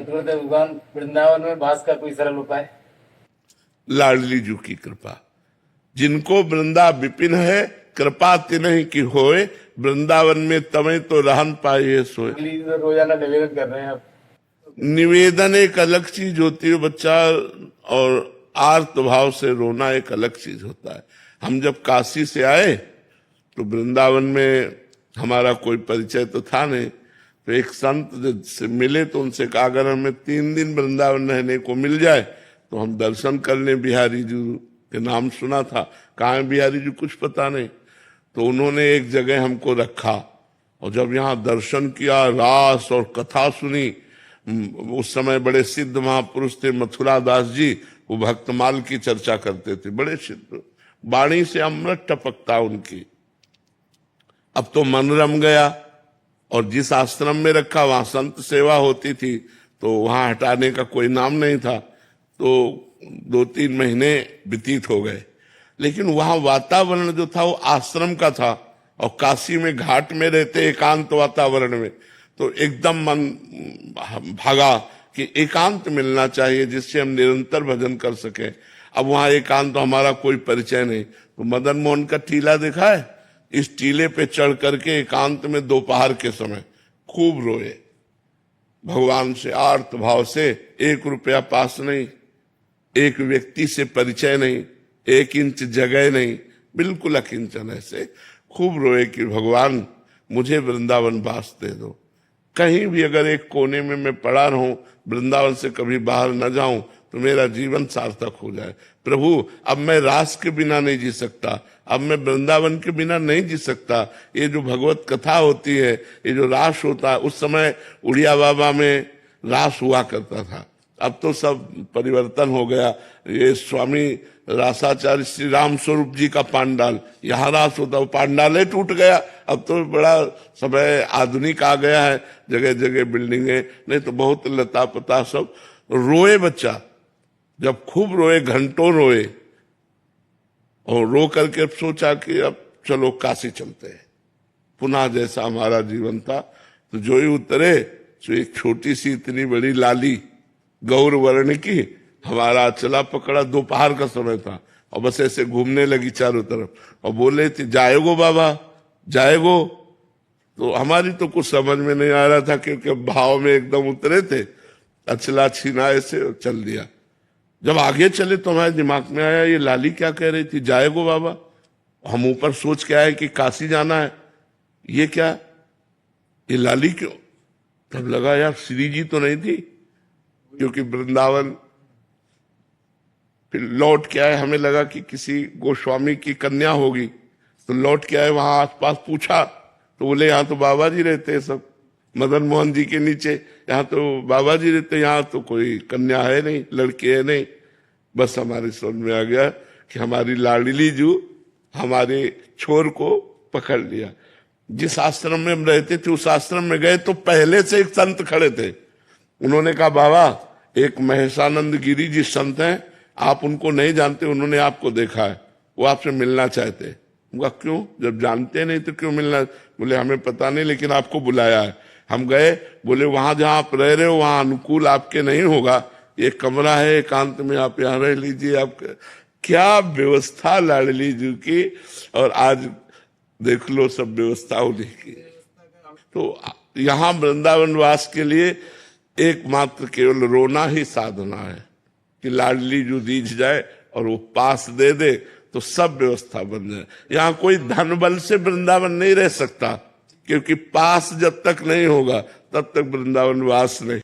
अंतर्गत भगवान वृंदावन में वास का कोई सरल उपाय? लाडली जू की कृपा, जिनको वृंदा विपिन है, कृपा तिन्हि की होए, वृंदावन में तमें तो रहन पाए सोए। तो रोजाना निवेदन कर रहे हैं आप? निवेदन एक अलग चीज होती है बच्चा, और आर्त भाव से रोना एक अलग चीज होता है। हम जब काशी से आए तो वृंदावन में हमारा कोई परिचय तो था नहीं, तो एक संत से मिले तो उनसे कहा अगर हमें 3 दिन वृंदावन रहने को मिल जाए तो हम दर्शन कर लें। बिहारी जी के नाम सुना था, कहाँ है बिहारी जी कुछ पता नहीं। तो उन्होंने एक जगह हमको रखा और जब यहाँ दर्शन किया, रास और कथा सुनी। उस समय बड़े सिद्ध महापुरुष थे मथुरा दास जी, वो भक्तमाल की चर्चा करते थे, बड़े सिद्ध, वाणी से अमृत टपकता उनकी। अब तो मन रम गया, और जिस आश्रम में रखा वहां संत सेवा होती थी, तो वहां हटाने का कोई नाम नहीं था। तो 2-3 महीने व्यतीत हो गए, लेकिन वहां वातावरण जो था वो आश्रम का था, और काशी में घाट में रहते एकांत वातावरण में, तो एकदम मन भागा कि एकांत मिलना चाहिए जिससे हम निरंतर भजन कर सके। अब वहां एकांत तो हमारा कोई परिचय नहीं, तो मदन मोहन का टीला देखा है, इस टीले पे चढ़ करके एकांत में दोपहर के समय खूब रोए भगवान से आर्त भाव से। 1 रुपया पास नहीं, एक व्यक्ति से परिचय नहीं, 1 इंच जगह नहीं, बिल्कुल अकिंचन ऐसे खूब रोए कि भगवान मुझे वृंदावन वास दे दो। कहीं भी अगर एक कोने में मैं पड़ा रहूं, वृंदावन से कभी बाहर न जाऊं, तो मेरा जीवन सार्थक हो जाए। प्रभु अब मैं रास के बिना नहीं जी सकता, अब मैं वृंदावन के बिना नहीं जी सकता। ये जो भगवत कथा होती है, ये जो रास होता है, उस समय उड़िया बाबा में रास हुआ करता था, अब तो सब परिवर्तन हो गया। ये स्वामी रासाचार्य श्री राम स्वरूप जी का पांडाल, यहाँ रास होता, वो पांडाल टूट गया। अब तो बड़ा समय आधुनिक आ गया है, जगह जगह बिल्डिंगे, नहीं तो बहुत लता पता सब। रोए बच्चा, जब खूब रोए, घंटों रोए, और रो करके सोचा कि अब चलो काशी चलते हैं, पुनः जैसा हमारा जीवन था। तो जो ही उतरे तो एक छोटी सी इतनी बड़ी लाली गौर वर्ण की हमारा चला पकड़ा, दोपहर का समय था, और बस ऐसे घूमने लगी चारों तरफ, और बोले थे जाएगो बाबा जाएगो। तो हमारी तो कुछ समझ में नहीं आ रहा था, क्योंकि भाव में एकदम उतरे थे, अचला छीना ऐसे चल दिया। जब आगे चले तो हमारे दिमाग में आया ये लाली क्या कह रही थी, जाएगो बाबा। हम ऊपर सोच के आए कि काशी जाना है, ये क्या, ये लाली क्यों। तब लगा यार श्री जी तो नहीं थी, क्योंकि वृंदावन फिर लौट के आए, हमें लगा कि किसी गोस्वामी की कन्या होगी। तो लौट के आए, वहां आसपास पूछा तो बोले यहाँ तो बाबा जी रहते हैं सब, मदन मोहन जी के नीचे, यहाँ तो बाबा जी रहते, यहाँ तो कोई कन्या है नहीं, लड़की है नहीं। बस हमारे समझ में आ गया कि हमारी लाडली जू हमारे छोर को पकड़ लिया। जिस आश्रम में हम रहते थे उस आश्रम में गए तो पहले से एक संत खड़े थे। उन्होंने कहा बाबा एक महेशानंद गिरी जी संत हैं, आप उनको नहीं जानते, उन्होंने आपको देखा है, वो आपसे मिलना चाहते हैं। उनका क्यों, जब जानते नहीं तो क्यों मिलना। बोले हमें पता नहीं, लेकिन आपको बुलाया है। हम गए, बोले वहां जहां आप रह रहे हो वहां अनुकूल आपके नहीं होगा, एक कमरा है एकांत में, आप यहाँ रह लीजिए। आप क्या व्यवस्था लाडली जी की, और आज देख लो सब व्यवस्था उन्हीं की। तो यहाँ वृंदावन वास के लिए एकमात्र केवल रोना ही साधना है कि लाडली जो दीज जाए और वो पास दे दे तो सब व्यवस्था बन जाए। यहाँ कोई धन बल से वृंदावन नहीं रह सकता, क्योंकि पास जब तक नहीं होगा तब तक वृंदावन वास नहीं।